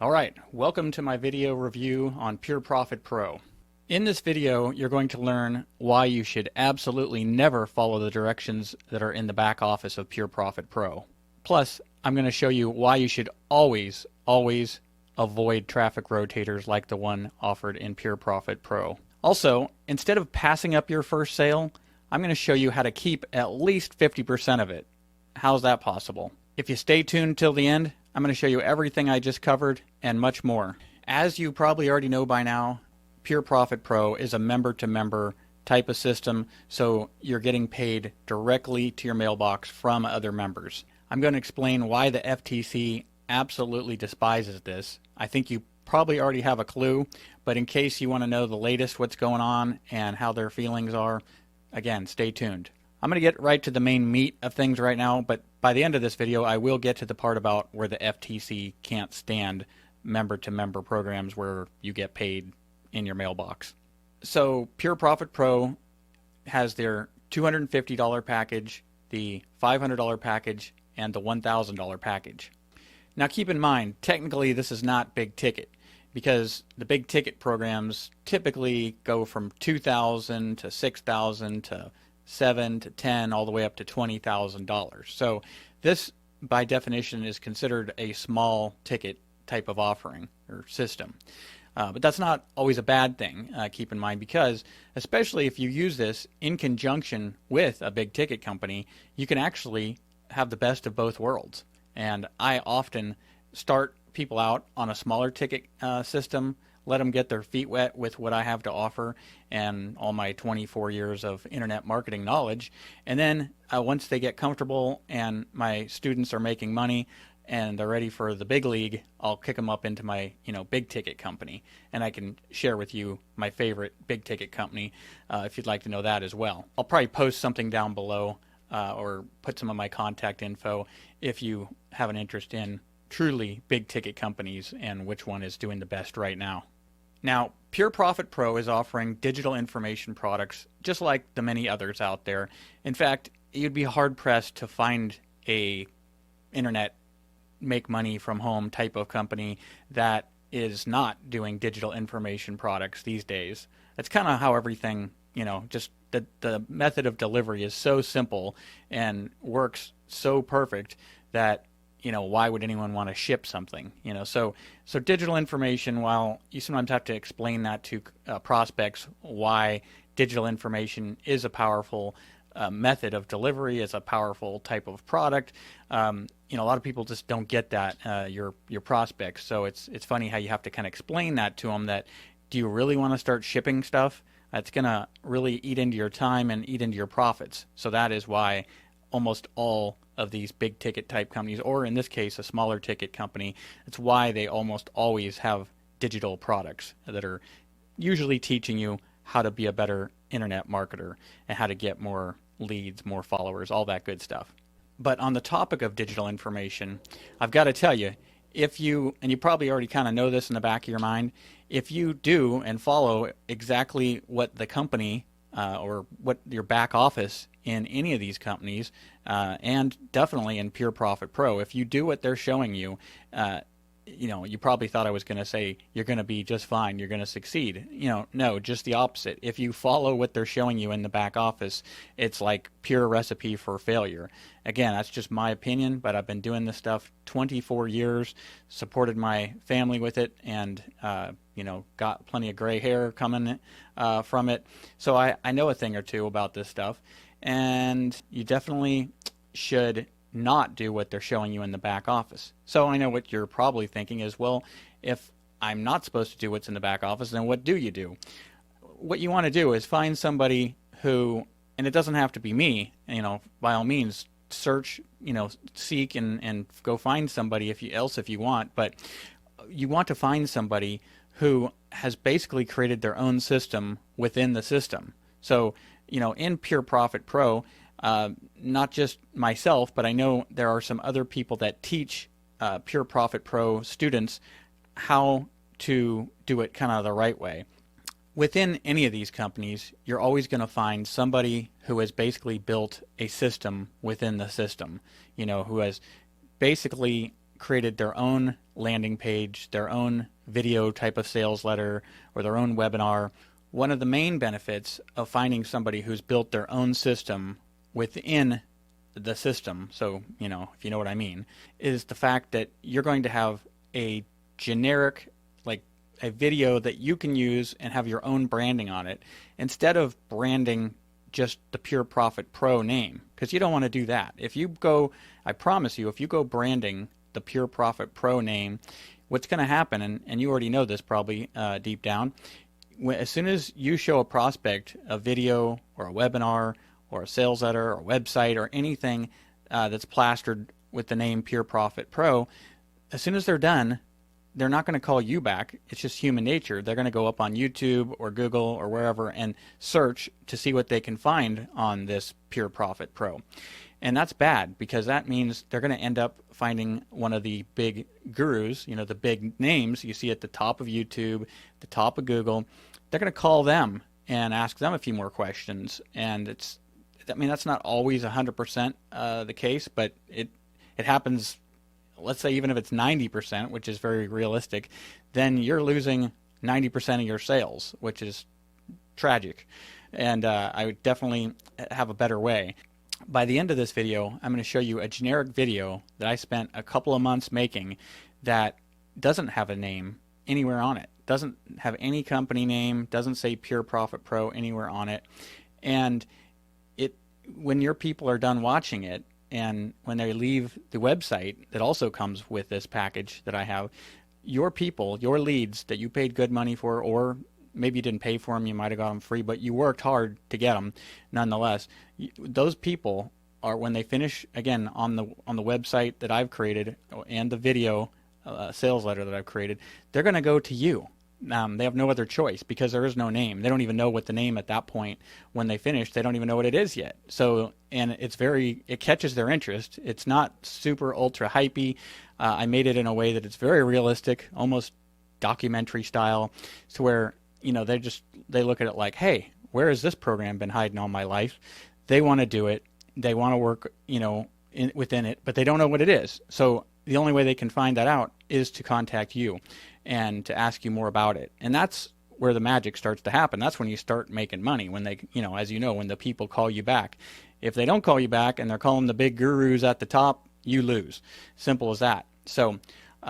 Alright, welcome to my video review on Pure Profit Pro. In this video, you're going to learn why you should absolutely never follow the directions that are in the back office of Pure Profit Pro. Plus, I'm going to show you why you should always avoid traffic rotators like the one offered in Pure Profit Pro. Also, instead of passing up your first sale, I'm going to show you how to keep at least 50% of it. How's that possible? If you stay tuned till the end, I'm going to show you everything I just covered and much more. As you probably already know by now, Pure Profit Pro is a member-to-member type of system, so you're getting paid directly to your mailbox from other members. I'm going to explain why the FTC absolutely despises this. I think you probably already have a clue, but in case you want to know the latest what's going on and how their feelings are, again, stay tuned. I'm going to get right to the main meat of things right now, but by the end of this video, I will get to the part about where the FTC can't stand member-to-member programs where you get paid in your mailbox. So Pure Profit Pro has their $250 package, the $500 package, and the $1,000 package. Now keep in mind, technically this is not big ticket, because the big ticket programs typically go from $2,000 to $6,000 to $7,000 to $10,000 all the way up to $20,000. So this by definition is considered a small ticket type of offering or system. But that's not always a bad thing, keep in mind, because especially if you use this in conjunction with a big ticket company, you can actually have the best of both worlds. And I often start people out on a smaller ticket system, let them get their feet wet with what I have to offer and all my 24 years of internet marketing knowledge. And then once they get comfortable and my students are making money and they're ready for the big league, I'll kick them up into my big ticket company. And I can share with you my favorite big ticket company if you'd like to know that as well. I'll probably post something down below or put some of my contact info if you have an interest in truly big ticket companies and which one is doing the best right now. Now, Pure Profit Pro is offering digital information products just like the many others out there. In fact, you'd be hard-pressed to find a internet make money from home type of company that is not doing digital information products these days. That's kind of how everything, just the method of delivery is so simple and works so perfect that why would anyone want to ship something? So digital information, while you sometimes have to explain that to prospects why digital information is a powerful method of delivery, is a powerful type of product, a lot of people just don't get that, your prospects. So it's funny how you have to kind of explain that to them, that do you really want to start shipping stuff? That's going to really eat into your time and eat into your profits. So that is why almost all of these big ticket type companies, or in this case a smaller ticket company, it's why they almost always have digital products that are usually teaching you how to be a better internet marketer and how to get more leads, more followers, all that good stuff. But on the topic of digital information, I've got to tell you, if you, and you probably already kind of know this in the back of your mind, if you do and follow exactly what the company or what your back office in any of these companies, and definitely in Pure Profit Pro, if you do what they're showing you, you probably thought I was going to say you're going to be just fine, you're going to succeed. No, just the opposite. If you follow what they're showing you in the back office, it's like pure recipe for failure. Again, that's just my opinion, but I've been doing this stuff 24 years, supported my family with it, and got plenty of gray hair coming from it. So I know a thing or two about this stuff, and you definitely should not do what they're showing you in the back office. So I know what you're probably thinking is, well, if I'm not supposed to do what's in the back office, then what do you do? What you want to do is find somebody who, and it doesn't have to be me, by all means, search, seek and go find somebody if you want, but you want to find somebody who has basically created their own system within the system. So, in Pure Profit Pro, not just myself, but I know there are some other people that teach Pure Profit Pro students how to do it kind of the right way. Within any of these companies, you're always going to find somebody who has basically built a system within the system, who has basically created their own landing page, their own video type of sales letter, or their own webinar, one of the main benefits of finding somebody who's built their own system within the system, so if you know what I mean, is the fact that you're going to have a generic, like a video that you can use and have your own branding on it, instead of branding just the Pure Profit Pro name, because you don't want to do that. If you go, I promise you, if you go branding the Pure Profit Pro name, what's going to happen, and you already know this probably deep down, as soon as you show a prospect a video or a webinar or a sales letter or website or anything that's plastered with the name Pure Profit Pro, as soon as they're done, they're not going to call you back. It's just human nature. They're going to go up on YouTube or Google or wherever and search to see what they can find on this Pure Profit Pro. And that's bad, because that means they're going to end up finding one of the big gurus, the big names you see at the top of YouTube, the top of Google. They're going to call them and ask them a few more questions. And that's not always 100% the case, but it happens. Let's say even if it's 90%, which is very realistic, then you're losing 90% of your sales, which is tragic. And I would definitely have a better way. By the end of this video, I'm going to show you a generic video that I spent a couple of months making that doesn't have a name anywhere on it. Doesn't have any company name, doesn't say Pure Profit Pro anywhere on it. And when your people are done watching it, and when they leave the website that also comes with this package that I have, your people, your leads that you paid good money for, or maybe you didn't pay for them, you might have got them free, but you worked hard to get them nonetheless. Those people are, when they finish, again, on the website that I've created and the video sales letter that I've created, they're going to go to you. They have no other choice, because there is no name. They don't even know what the name at that point, when they finish, they don't even know what it is yet. So, and it catches their interest. It's not super ultra hypey. I made it in a way that it's very realistic, almost documentary style, to where, they look at it like, hey, where has this program been hiding all my life? They want to do it. They want to work, within it, but they don't know what it is. So the only way they can find that out is to contact you and to ask you more about it. And that's where the magic starts to happen. That's when you start making money, when they, as you know, when the people call you back. If they don't call you back and they're calling the big gurus at the top, you lose. Simple as that. So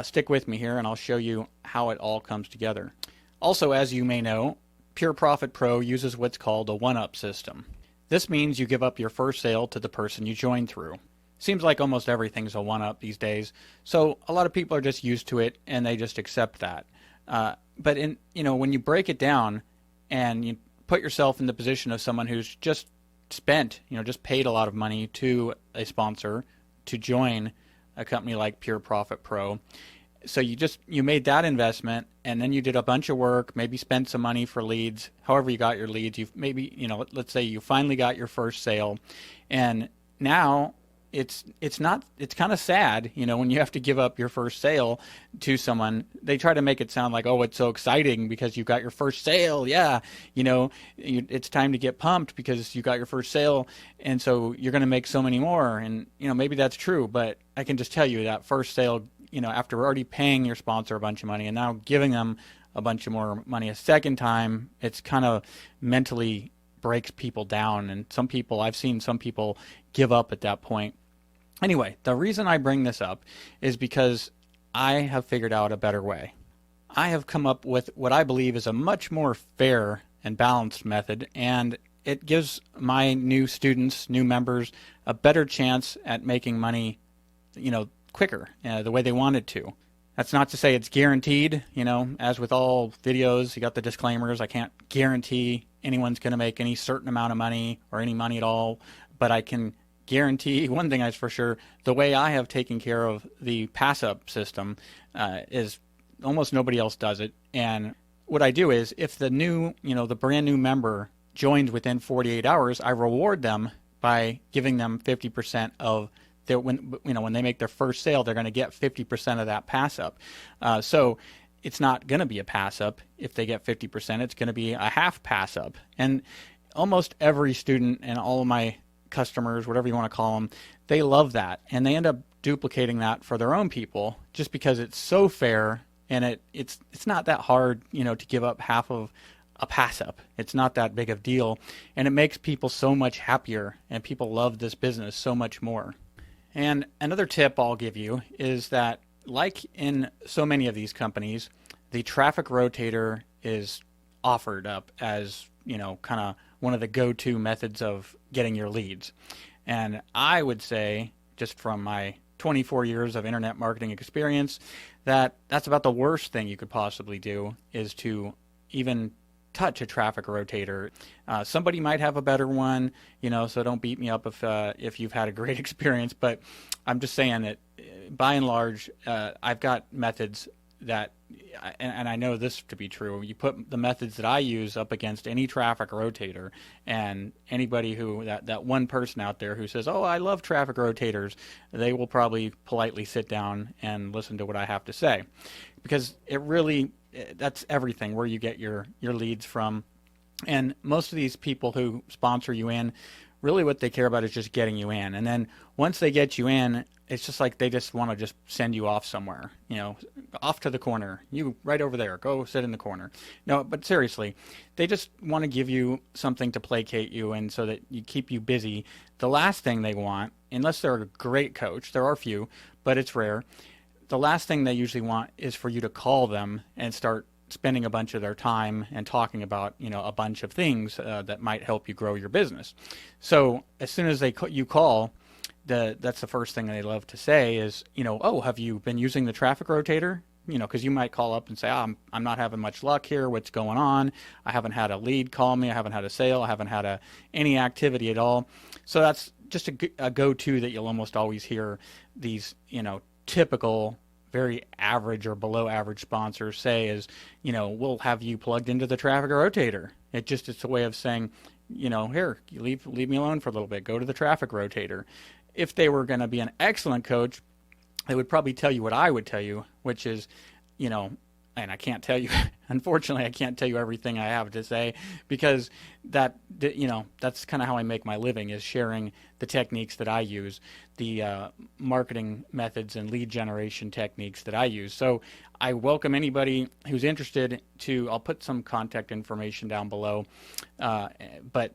stick with me here and I'll show you how it all comes together. Also, as you may know, Pure Profit Pro uses what's called a one-up system. This means you give up your first sale to the person you joined through. Seems like almost everything's a one-up these days, so a lot of people are just used to it and they just accept that. But when you break it down and you put yourself in the position of someone who's just spent, just paid a lot of money to a sponsor to join a company like Pure Profit Pro, so you made that investment, and then you did a bunch of work, maybe spent some money for leads, however you got your leads. You've maybe, let's say you finally got your first sale, and now it's kind of sad, when you have to give up your first sale to someone. They try to make it sound like, oh, it's so exciting because you got your first sale. Yeah, it's time to get pumped because you got your first sale, and so you're going to make so many more. And maybe that's true, but I can just tell you that first sale, after already paying your sponsor a bunch of money and now giving them a bunch of more money a second time, it's kind of mentally breaks people down. And I've seen some people give up at that point. Anyway, the reason I bring this up is because I have figured out a better way. I have come up with what I believe is a much more fair and balanced method, and it gives my new students, new members, a better chance at making money, quicker, the way they wanted to. That's not to say it's guaranteed, as with all videos, you got the disclaimers. I can't guarantee anyone's going to make any certain amount of money or any money at all, but I can guarantee one thing is for sure: the way I have taken care of the pass-up system is almost nobody else does it. And what I do is, if the new, the brand new member joins within 48 hours, I reward them by giving them 50% of when they make their first sale, they're going to get 50% of that pass up. So it's not going to be a pass up if they get 50%. It's going to be a half pass up. And almost every student and all of my customers, whatever you want to call them, they love that, and they end up duplicating that for their own people just because it's so fair, and it's not that hard, to give up half of a pass up. It's not that big of a deal, and it makes people so much happier, and people love this business so much more. And another tip I'll give you is that, like in so many of these companies, the traffic rotator is offered up as, kind of one of the go-to methods of getting your leads. And I would say, just from my 24 years of internet marketing experience, that's about the worst thing you could possibly do, is to even touch a traffic rotator. Somebody might have a better one, so don't beat me up if you've had a great experience, but I'm just saying that by and large, I've got methods that, and I know this to be true, you put the methods that I use up against any traffic rotator, and anybody that one person out there who says, oh, I love traffic rotators, they will probably politely sit down and listen to what I have to say, because that's everything, where you get your leads from. And most of these people who sponsor you in, really what they care about is just getting you in. And then once they get you in, it's just like they just want to just send you off somewhere, off to the corner. You right over there, go sit in the corner. No, but seriously, they just want to give you something to placate you and so that you keep you busy. The last thing they want, unless they're a great coach, there are few, but it's rare, the last thing they usually want is for you to call them and start spending a bunch of their time and talking about, a bunch of things that might help you grow your business. So as soon as you call, that's the first thing they love to say is, oh, have you been using the traffic rotator? Because you might call up and say, oh, I'm not having much luck here. What's going on? I haven't had a lead call me. I haven't had a sale. I haven't had any activity at all. So that's just a go-to that you'll almost always hear these, typical, very average or below average sponsors say is, we'll have you plugged into the traffic rotator. It's a way of saying, here, you leave me alone for a little bit. Go to the traffic rotator. If they were going to be an excellent coach, they would probably tell you what I would tell you, which is, and I can't tell you, unfortunately, I can't tell you everything I have to say, because that's kind of how I make my living, is sharing the techniques that I use, the marketing methods and lead generation techniques that I use. So I welcome anybody who's interested I'll put some contact information down below, but,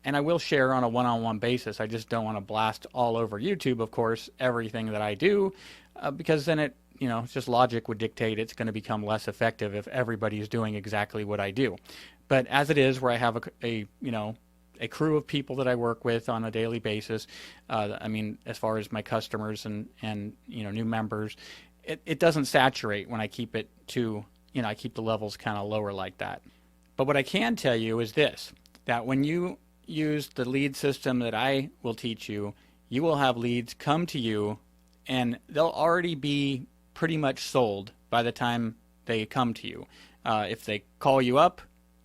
and I will share on a one-on-one basis. I just don't want to blast all over YouTube, of course, everything that I do, because then it's just logic would dictate it's going to become less effective if everybody is doing exactly what I do. But as it is, where I have a crew of people that I work with on a daily basis, as far as my customers and new members, it doesn't saturate when I keep it to, I keep the levels kind of lower like that. But what I can tell you is this, that when you use the lead system that I will teach you, you will have leads come to you, and they'll already be pretty much sold by the time they come to you. If they call you up,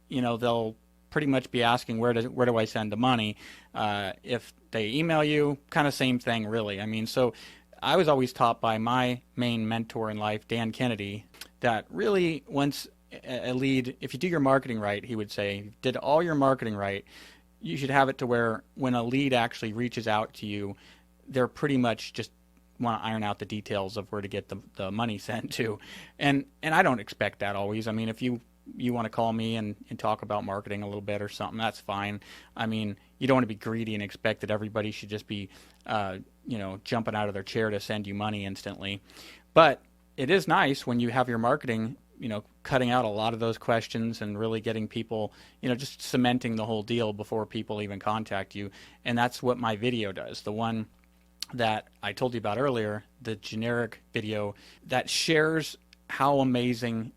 they'll pretty much be asking, where do I send the money? If they email you, kind of same thing, really. So I was always taught by my main mentor in life, Dan Kennedy, that really once a lead, if you do your marketing right, he would say, did all your marketing right, you should have it to where when a lead actually reaches out to you, they're pretty much just want to iron out the details of where to get the money sent to. And I don't expect that always. If you want to call me and talk about marketing a little bit or something, that's fine. You don't want to be greedy and expect that everybody should just be, jumping out of their chair to send you money instantly. But it is nice when you have your marketing, cutting out a lot of those questions and really getting people, just cementing the whole deal before people even contact you. And that's what my video does. The one that I told you about earlier, the generic video that shares how amazing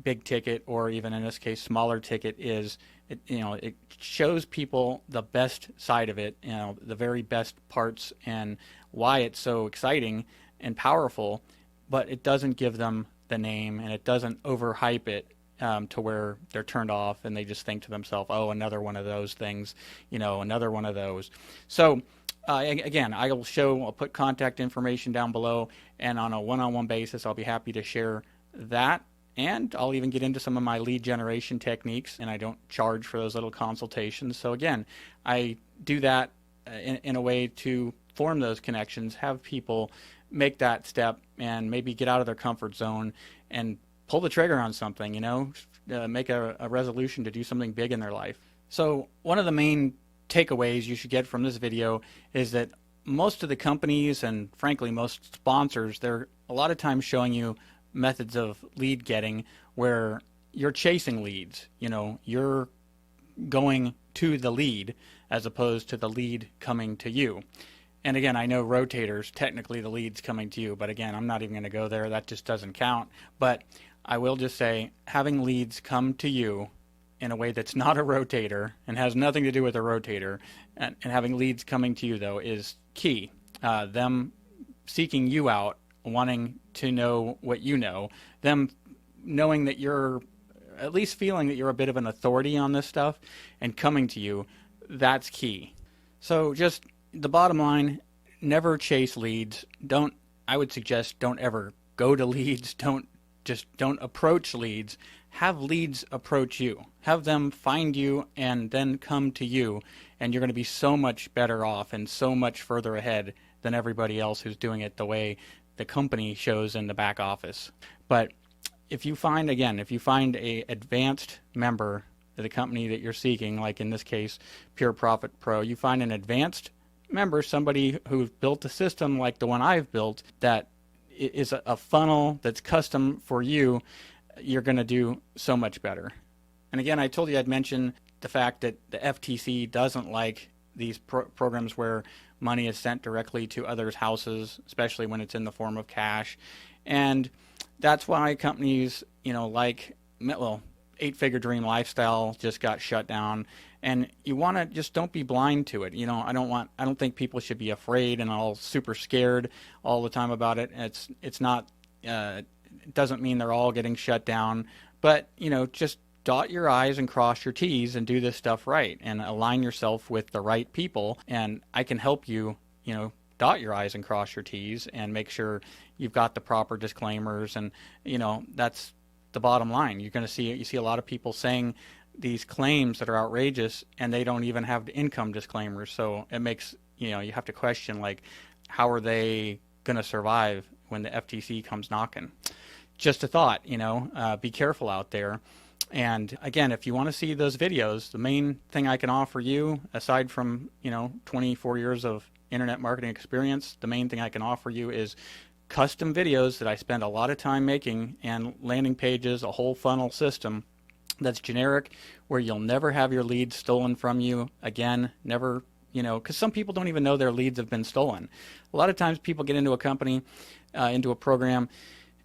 big ticket, or even in this case smaller ticket, is. It shows people the best side of it, the very best parts, and why it's so exciting and powerful, but it doesn't give them the name, and it doesn't overhype it to where they're turned off and they just think to themselves, oh, another one of those things, another one of those. So again, I'll put contact information down below, and on a one-on-one basis, I'll be happy to share that. And I'll even get into some of my lead generation techniques, and I don't charge for those little consultations. So again, I do that in a way to form those connections, have people make that step and maybe get out of their comfort zone and pull the trigger on something, make a resolution to do something big in their life. So one of the main takeaways you should get from this video is that most of the companies and frankly most sponsors, they're a lot of times showing you methods of lead getting where you're chasing leads. You're going to the lead as opposed to the lead coming to you. And again, I know rotators, technically the lead's coming to you, but again, I'm not even going to go there. That just doesn't count. But I will just say having leads come to you in a way that's not a rotator and has nothing to do with a rotator, and having leads coming to you, though, is key. Them seeking you out, wanting to know what you know, them knowing that you're at least feeling that you're a bit of an authority on this stuff and coming to you, that's key. So just the bottom line, never chase leads. I would suggest don't ever go to leads. Don't approach leads. Have leads approach you. Have them find you and then come to you, and you're going to be so much better off and so much further ahead than everybody else who's doing it the way the company shows in the back office. But if you find a advanced member of the company that you're seeking, like in this case, Pure Profit Pro, you find an advanced member, somebody who's built a system like the one I've built that is a funnel that's custom for you, you're going to do so much better. And again, I told you I'd mention the fact that the FTC doesn't like these programs where money is sent directly to others' houses, especially when it's in the form of cash. And that's why companies, Eight-Figure Dream Lifestyle just got shut down. And you want to just don't be blind to it. I don't think people should be afraid and all super scared all the time about it. It's not, it doesn't mean they're all getting shut down, but, just dot your I's and cross your T's and do this stuff right and align yourself with the right people. And I can help you, dot your I's and cross your T's and make sure you've got the proper disclaimers. And, that's the bottom line. You see a lot of people saying these claims that are outrageous and they don't even have the income disclaimers. So it makes, you have to question, like, how are they going to survive when the FTC comes knocking? Just a thought, be careful out there. And again, if you want to see those videos, the main thing I can offer you, aside from, 24 years of internet marketing experience, the main thing I can offer you is custom videos that I spend a lot of time making, and landing pages, a whole funnel system that's generic, where you'll never have your leads stolen from you again, never, because some people don't even know their leads have been stolen. A lot of times people get into a company, into a program,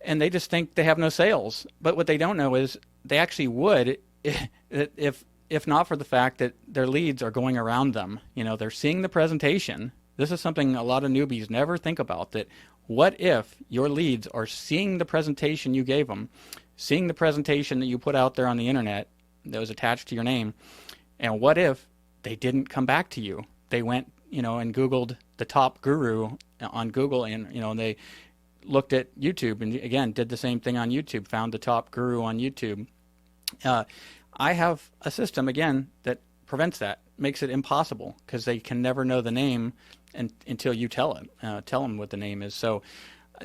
and they just think they have no sales. But what they don't know is they actually would if not for the fact that their leads are going around them. They're seeing the presentation. This is something a lot of newbies never think about, that what if your leads are seeing the presentation you gave them, seeing the presentation that you put out there on the internet that was attached to your name, and what if they didn't come back to you? They went, and Googled the top guru on Google, and, they looked at YouTube and, again, did the same thing on YouTube, found the top guru on YouTube. I have a system, again, that prevents that, makes it impossible, because they can never know the name until you tell them what the name is. So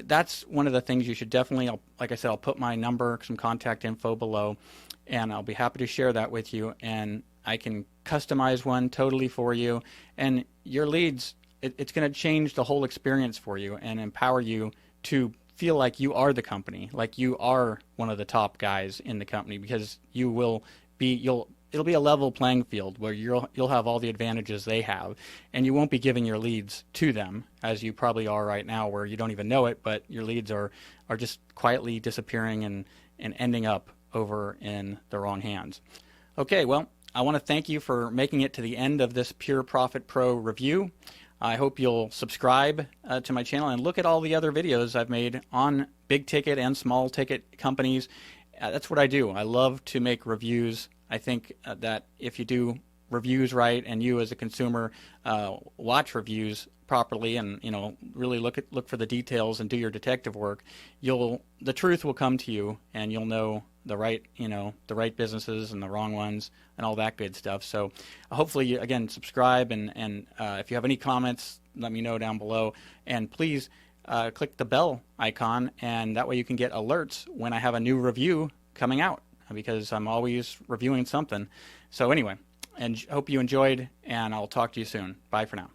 that's one of the things you should definitely, like I said, I'll put my number, some contact info below, and I'll be happy to share that with you. And I can customize one totally for you. And your leads, it's going to change the whole experience for you and empower you to feel like you are the company, like you are one of the top guys in the company, because it'll be a level playing field where you'll have all the advantages they have, and you won't be giving your leads to them, as you probably are right now, where you don't even know it, but your leads are just quietly disappearing and ending up over in the wrong hands. Okay, well, I want to thank you for making it to the end of this Pure Profit Pro review. I hope you'll subscribe to my channel and look at all the other videos I've made on big ticket and small ticket companies. That's what I do. I love to make reviews. I think that if you do reviews right, and you as a consumer watch reviews properly, and really look for the details and do your detective work, the truth will come to you, and you'll know the right, the right businesses and the wrong ones and all that good stuff. So hopefully, again, subscribe, and if you have any comments, let me know down below. And please click the bell icon, and that way you can get alerts when I have a new review coming out, because I'm always reviewing something. So anyway, and hope you enjoyed, and I'll talk to you soon. Bye for now.